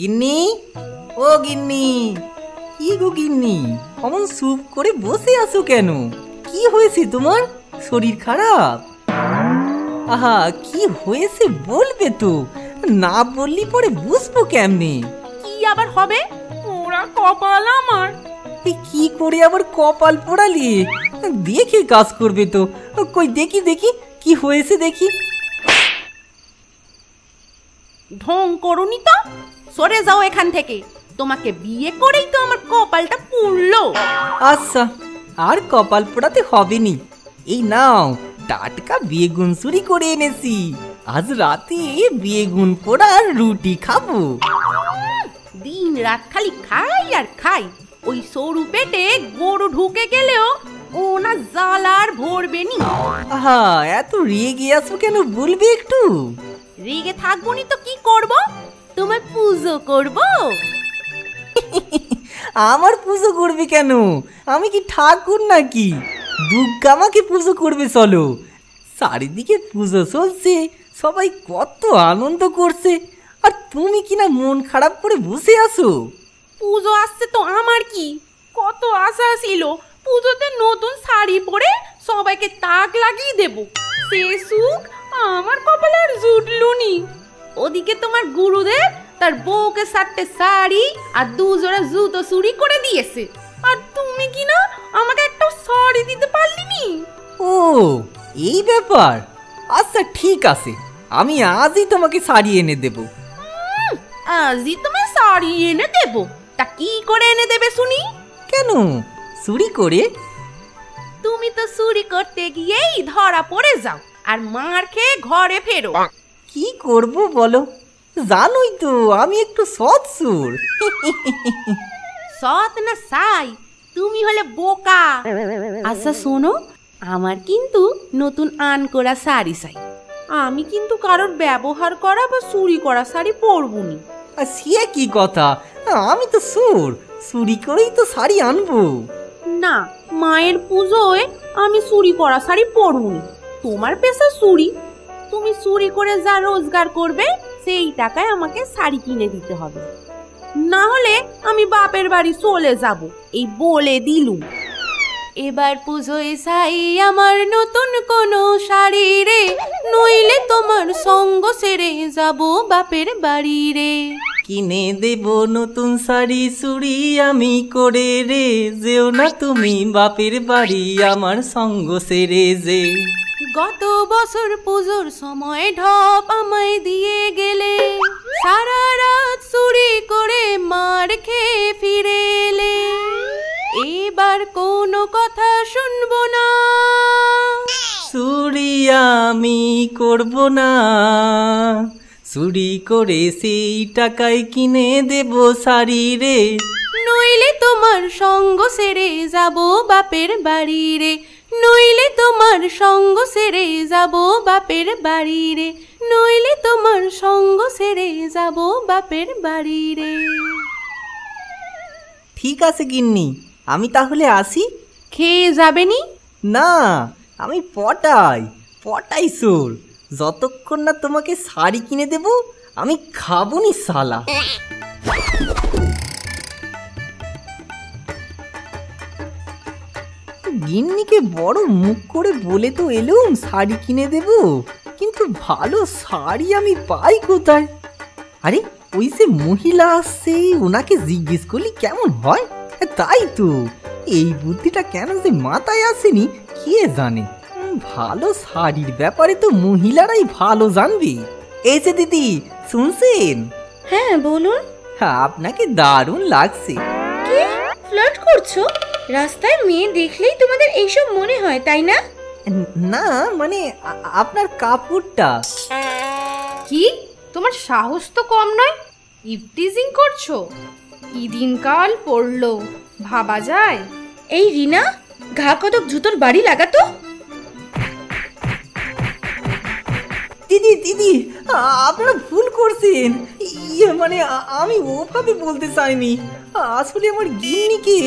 গিন্নি, ও গিন্নি, কি গো গিন্নি, অমন চুপ করে বসে আছো কেন? কি হয়েছে তোমার? শরীর খারাপ? আহা, কি হয়েছে বলবে তো, না বললি পরে বুঝবো কেমনে? কি আবার হবে? ওরা কপাল আমার। কি করে আবার কপাল পোড়ালি? দেখে কাজ করবে তো। কই দেখি দেখি কি হয়েছে দেখি। ঢং করুনি তো, সরে যাও এখান থেকে। তোমাকে বিয়ে করেই তো আমার কপালটা পুড়লো। আচ্ছা, আর কপাল পোড়াতে হবে নি। এই নাও, টাটকা বেগুন চুরি করে এনেছি। আজ রাতে বেগুন পোড়া আর রুটি খাবো। দিন রাত খালি খাই আর খাই। ওই সরু পেটে গরু ঢুকে গেলেও ও না জ্বালার ভরবে নি। আহা, এত রেগে আছো কেন বলবে একটু? রেগে থাকবো নি তো কি করব? তোমার পুজো করব। আমার পুজো করবে কেন? আমি কি ঠাকুর নাকি? দুর্গা আমাকে পুজো করবে চলো। চারিদিকে পুজো চলছে, সবাই কত আনন্দ করছে, আর তুমি কিনা মন খারাপ করে বসে আছো। পুজো আসছে তো আমার কি, কত আশা ছিল পুজোতে নতুন শাড়ি পরে সবাইকে তাক লাগিয়ে দেব। সে সুখ আমার কপালে আর জুটলো নি। ওদিকে তোমার গুরুদেব তার বউকে 4টে শাড়ি আর 2 জোড়া জুতো চুরি করে দিয়েছে, আর তুমি কি না আমাকে একটা শাড়ি দিতে পারলি নি। ও, এই ব্যাপার। আচ্ছা ঠিক আছে, আমি আজই তোমাকে শাড়ি এনে দেব। আজই তোমার শাড়ি এনে দেব? তা কি করে এনে দেবে শুনি? কেন, চুরি করে? তুমি তো চুরি করতে গিয়েই ধরা পড়ে যাও আর মার খেয়ে ঘরে ফেরো। কি করব বলো, জানোই তো আমি একটু সৎ সুর। সৎ না সাই, তুমি হলে বোকা। আচ্ছা শোনো, আমার কিন্তু নতুন আন করা শাড়ি চাই। আমি কিন্তু কারোর ব্যবহার করা বা চুরি করা শাড়ি পরবনি। আর সে কি কথা, আমি তো সুর, চুরি করেই তো শাড়ি আনবো। না, মায়ের পুজোয় আমি চুরি করা শাড়ি পরবনি। তোমার পেশা চুরি, তুমি চুরি করে যা রোজগার করবে সেই টাকায় আমাকে শাড়ি কিনে দিতে হবে, না হলে আমি বাপের বাড়ি চলে যাব, এই বলে দিলুম। এবার পুজোয় চাই আমার নতুন কোনো শাড়ি রে, নইলে তোমার সঙ্গ সেরে যাব বাপের বাড়ি রে। কিনে দেব নতুন শাড়ি চুরি আমি করে রে, যেও না তুমি বাপের বাড়ি আমার সঙ্গ সেরে যে। গত বছর পুজোর সময় ঢপ আমায় দিয়ে গেলে, সারা রাত চুরি করে মার খেয়ে ফিরে এলে। এবার কোনো কথা শুনবো না, চুরি আমি করব না, চুরি করে সেই টাকায় কিনে দেব শাড়ি রে, নইলে তোমার সঙ্গ সেরে যাব বাপের বাড়ি রে, নইলে তোমার সঙ্গ সেরে যাব বাপের বাড়ি রে, নইলে তোমার সঙ্গ সেরে যাব বাপের বাড়ি রে। ঠিক আছে গিন্নি, আমি তাহলে আসি। খেয়ে যাবেনি? না, আমি পটাই পটাই সুর। যতক্ষণ না তোমাকে শাড়ি কিনে দেব আমি খাবো নি শালা। গিন্নিকে বড় মুখ করে বলে তো এলুম শাড়ি কিনে দেব, কিন্তু ভালো শাড়ি আমি পাই কোথায়? আরে ওই যে মহিলা আসছে, ওনাকে জিজ্ঞেস করলে কেমন হয়? তাই তো, এই বুদ্ধিটা কেন যে মাথায় আসেনি কে জানে। ভালো শাড়ির ব্যাপারে তো মহিলারাই ভালো জানবে। এই যে দিদি, শুনছেন? হ্যাঁ বলুন। আপনাকে দারুণ লাগছে। কি ফ্লার্ট করছো? রাস্তায় মেয়ে দেখলেই তোমাদের এইসব মনে হয়, তাই না? না মানে আপনার কাপড়টা। কি, তোমার সাহস তো কম নয়, ইভটিজিং করছো? কি দিনকাল পড়লো, ভাবা যায়? এই রিনা, ঘা কতক জুতোর বাড়ি লাগাতো। দিদি দিদি, আপনারা ভুল করছেন। মানে আমি ওভাবে বলতে চাইনি। আসলে আমার গিন্নিকে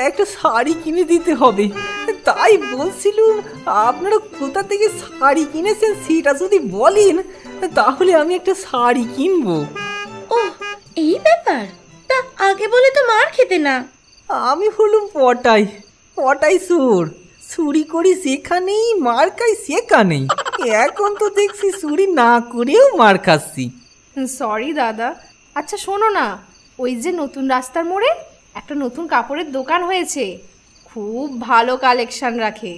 একটা শাড়ি কিনে দিতে হবে, তাই বলছিলাম। আপনারা কোথা থেকে শাড়ি কিনেছেন সেটা যদি বলেন তাহলে আমি একটা শাড়ি কিনবো। ও এই ব্যাপার, তা আগে বলে তো মার খেতে না। আমি হলুম পটাই, পটাই চোর। চুরি করি যেখানেই, মার খাই সেখানেই। এখন তো দেখছি চুরি না করেও মার খাচ্ছি। সরি দাদা। আচ্ছা শোনো না, ওই যে নতুন রাস্তার মোড়ে একটা নতুন কাপড়ের দোকান হয়েছে, খুব ভালো কালেকশন রাখে,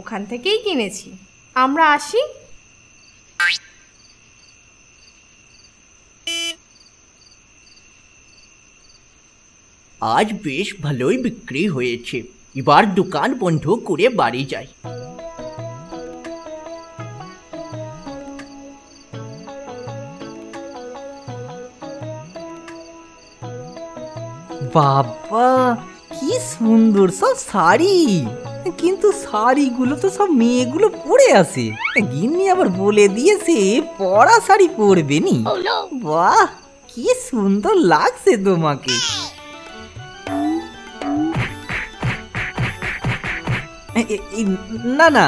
ওখান থেকেই কিনেছি। আমরা আসি। আজ বেশ ভালোই বিক্রি হয়েছে, এবার দোকান বন্ধ করে বাড়ি যাই। বাবা কি সুন্দর সব শাড়ি, কিন্তু শাড়িগুলো তো সব মেয়েগুলো পরে আছে। গিন্নি আবার বলে দিয়েছে পরা শাড়ি পরবে নি। বাহ কি সুন্দর লাগছে তোমাকে। না না,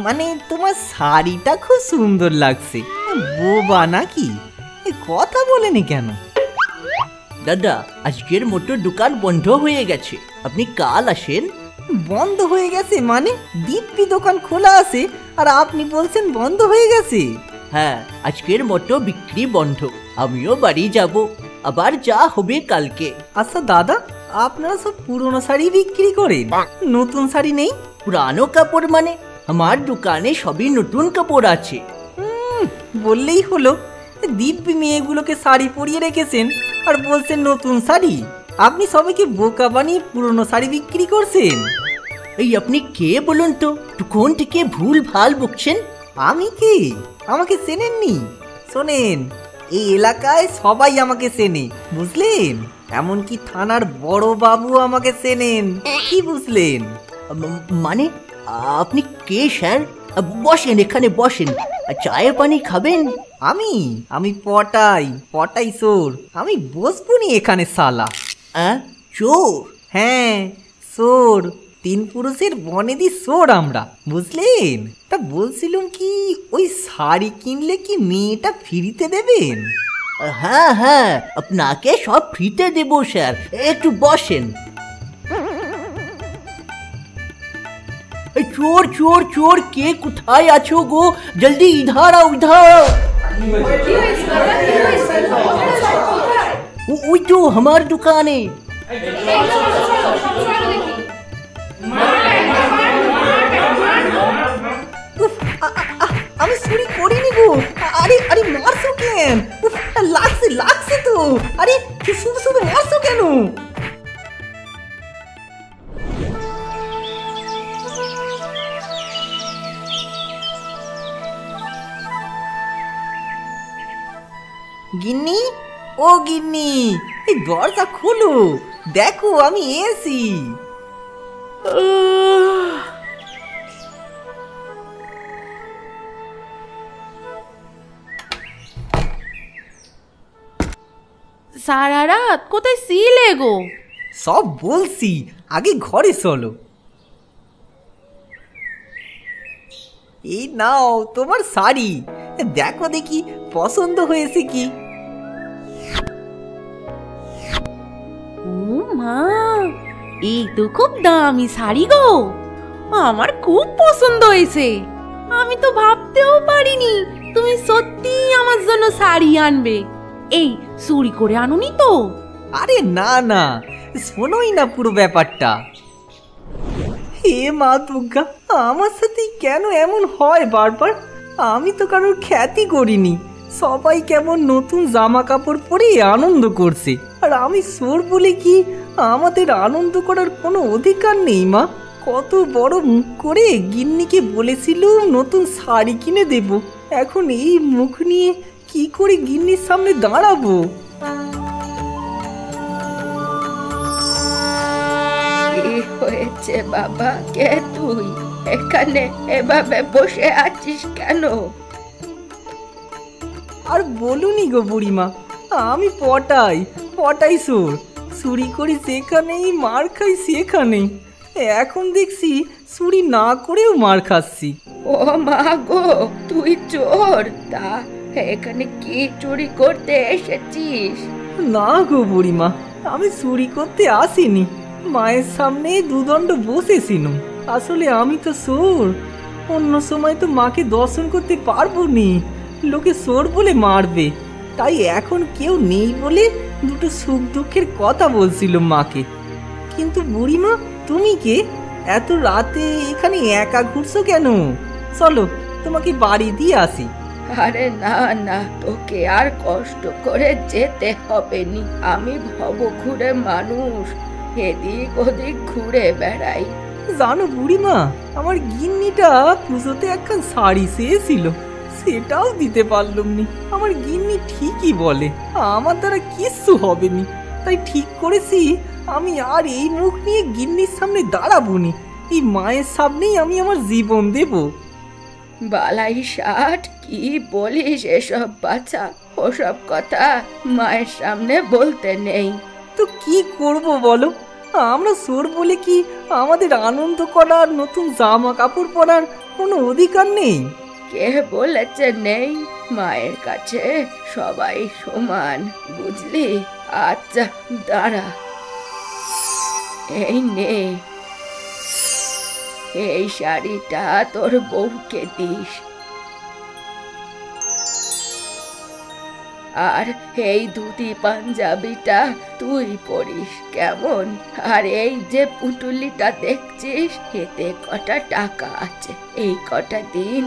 মানে তোমার শাড়িটা খুব সুন্দর লাগছে। বোবা নাকি, কথা বলেনি কেন? দাদা, আজকের মতো দোকান বন্ধ হয়ে গেছে, আপনি কাল আসেন। বন্ধ হয়ে গেছে মানে? দিব্যি দোকান খোলা আছে আর আপনি বলছেন বন্ধ হয়ে গেছে? হ্যাঁ, আজকের মতো বিক্রি বন্ধ, আমিও বাড়ি যাব, আবার যা হবে কালকে। আচ্ছা দাদা, আপনারা সব পুরনো শাড়ি বিক্রি করেন, নতুন শাড়ি নেই? পুরানো কাপড় মানে? আমার দোকানে সবই নতুন কাপড় আছে। বললেই হলো। দিব্যি মেয়েগুলোকে শাড়ি পরিয়ে রেখেছেন আর বলছেন নতুন শাড়ি। আপনি সবাইকে বোকা বানিয়ে পুরনো শাড়ি বিক্রি করছেন। এই আপনি কে বলুন তো, কোন থেকে ভুল ভাল বকছেন? আমি কে? আমাকে চেনেননি? শোনেন, এই এলাকায় সবাই আমাকে চেনে, বুঝলেন? এমনকি থানার বড় বাবু আমাকে চেনেন। কি বুঝলেন? মানে আপনি কে স্যার? বসেন, এখানে বসেন, চায়ে পানি খাবেন? আমি পটাই চোর। আমি বসবো নি এখানে শালা। চোর? হ্যাঁ চোর, 3 পুরুষের বনেদি চোর আমরা, বুঝলেন? তা বলছিলাম কি, ওই শাড়ি কিনলে কি মেয়েটা ফ্রিতে দেবেন? হ্যাঁ হ্যাঁ, আপনাকে সব ফ্রিতে দেব স্যার, একটু বসেন। চোর চোর চোর, কে কোথায় আছো গো? জলদি ইধার আও, ইধার। ওই তো আমার দোকানে। আমি চুরি করিনি গো। আরে আরে মারছো কেন? লাগছে তো। আরে শুধু শুধু মারছো কেন? গিন্নি, ও গিন্নি, এই দরজা খোলো, দেখো আমি এসি। সারা রাত কোথায় ছিলে গো? সব বলছি, আগে ঘরে চলো। এই নাও তোমার শাড়ি, দেখো দেখি পছন্দ হয়েছে কি। ও মা, এই তো খুব দামি শাড়ি গো, আমার খুব পছন্দ হয়েছে। আমি তো ভাবতেও পারিনি তুমি সত্যি আমার জন্য শাড়ি আনবে। এই চুরি করে আনুনি তো? আরে না না, শোনোই না পুরো ব্যাপারটা। হে মা দুর্গা, আমার সাথে কেন এমন হয় বারবার? আমি তো কারোর খ্যাতি করিনি, সবাই কেমন নতুন জামা কাপড় পরে আনন্দ করছে, আর আমি চোর বলে কি আমাদের আনন্দ করার কোনো অধিকার নেই? মা, কত বড় মুখ করে গিন্নিকে বলেছিলুম নতুন শাড়ি কিনে দেব, এখন এই মুখ নিয়ে কি করে গিন্নির সামনে দাঁড়াবো? কি হয়েছে বাবা? কে তুই? এখানে এভাবে বসে আছিস কেন? আর বলুনি গো বুড়িমা, আমি পটাই চোর। চুরি করি যেখানেই, মার খাই সেখানেই। এখন দেখছি চুরি না করেও মার খাচ্ছি। ও মা গো, তুই চোর? তা এখানে কি চুরি করতে এসেছিস? না গো বুড়িমা, আমি চুরি করতে আসিনি। মায়ের সামনে দুদণ্ড বসেছিলাম। আসলে আমি তো চোর। অন্য সময় তো মাকে দর্শন করতে পারবো নি, লোকে চোর বলে মারবে। তাই এখন কেউ নেই বলে দুটো সুখ দুঃখের কথা বলছিলাম মাকে। কিন্তু বুড়িমা, তুমি কে? এত রাতে এখানে একা ঘুরছো কেন? চলো তোমাকে বাড়ি দিয়ে আসি। আরে না না, তোকে আর কষ্ট করে যেতে হবে নি। আমি ভবঘুরে মানুষ, এদিক ওদিক ঘুরে বেড়াই। জানো বুড়িমা, আমার গিন্নিটা পুজোতে একখান শাড়ি চেয়েছিল, সেটাও দিতে পারলাম নি। আমার গিন্নি ঠিকই বলে আমার দ্বারা কিচ্ছু হবে নি। তাই ঠিক করেছি আমি আর এই মুখ নিয়ে গিন্নির সামনে দাঁড়াবো নি। এই মায়ের সামনেই আমি আমার জীবন দেব। বালাই ষাট, কি বলিস এসব বাচ্চা? ওসব কথা মায়ের সামনে বলতে নেই। তো কি করব বলো? আমরা চোর বলে কি আমাদের আনন্দ করার, নতুন জামা কাপড় পরার কোনো অধিকার নেই? কে বলেছে নেই? মায়ের কাছে সবাই সমান, বুঝলি? আচ্ছা দাঁড়া, এই নে, এই শাড়িটা তোর বউকে দিস, আর এই ধুতি পাঞ্জাবিটা তুই পরিস, কেমন? আর এই যে পুটুলিটা দেখছিস, এতে কটা টাকা আছে। এই কটা দিন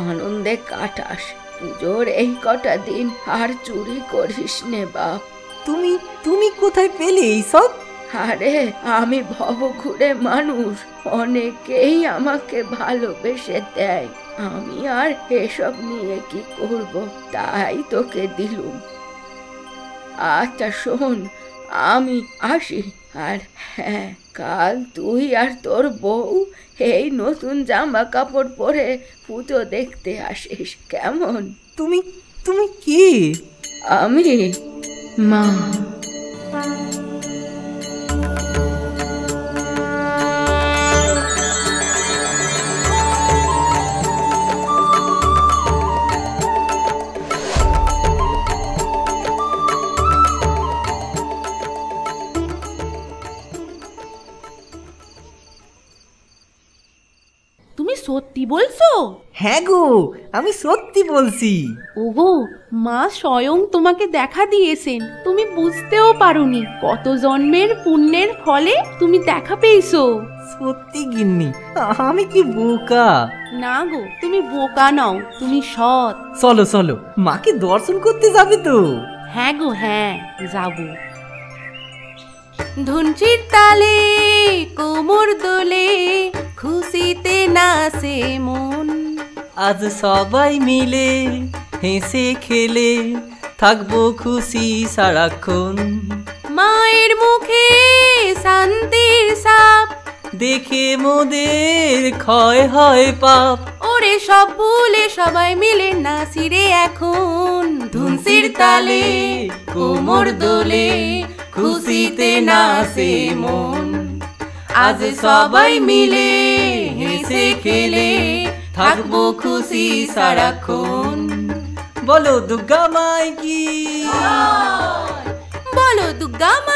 আনন্দে কাটাস। পুজোর এই কটা দিন আর চুরি করিস নে বাপ। তুমি কোথায় পেলে এইসব? আরে আমি ভবঘুরে মানুষ, অনেকেই আমাকে ভালোবেসে দেয়। আমি আর এসব নিয়ে কি করব, তাই তোকে দিলুম। আচ্ছা শোন, আমি আসি। আর হ্যাঁ, কাল তুই আর তোর বউ এই নতুন জামা কাপড় পরে পুজো দেখতে আসিস, কেমন? তুমি কে? আমি মা। তুমি সত্যি বলছো? হ্যাঁ গো, আমি সত্যি বলছি। ওগো, মা স্বয়ং তোমাকে দেখা দিয়েছেন, তুমি বুঝতেও পারোনি। কত জন্মের পুণ্যের ফলে তুমি দেখা পেয়েছো। সত্যি গিন্নি, আমি কি বোকা? না গো, তুমি বোকা নও, তুমি সৎ। চলো চলো, মাকে দর্শন করতে যাবে তো? হ্যাঁ গো হ্যাঁ, যাবো। ধুনচির তালে কোমর দোলে, খুশিতে নাচে মন। আজ সবাই মিলে হেসে খেলে থাকবো খুশি সারাক্ষণ। মায়ের মুখে শান্তির সাপ, দেখে মোদের ক্ষয় হয় পাপ। ওরে সব ভুলে সবাই মিলে নাচি রে এখন। ধুনচির তালে কোমর দোলে, খুশিতে নাচে মন। আজ সবাই মিলে হেসে খেলে থাকবো খুশি সারাক্ষণ। বলো দুর্গা মাই কি, বলো দুর্গা মা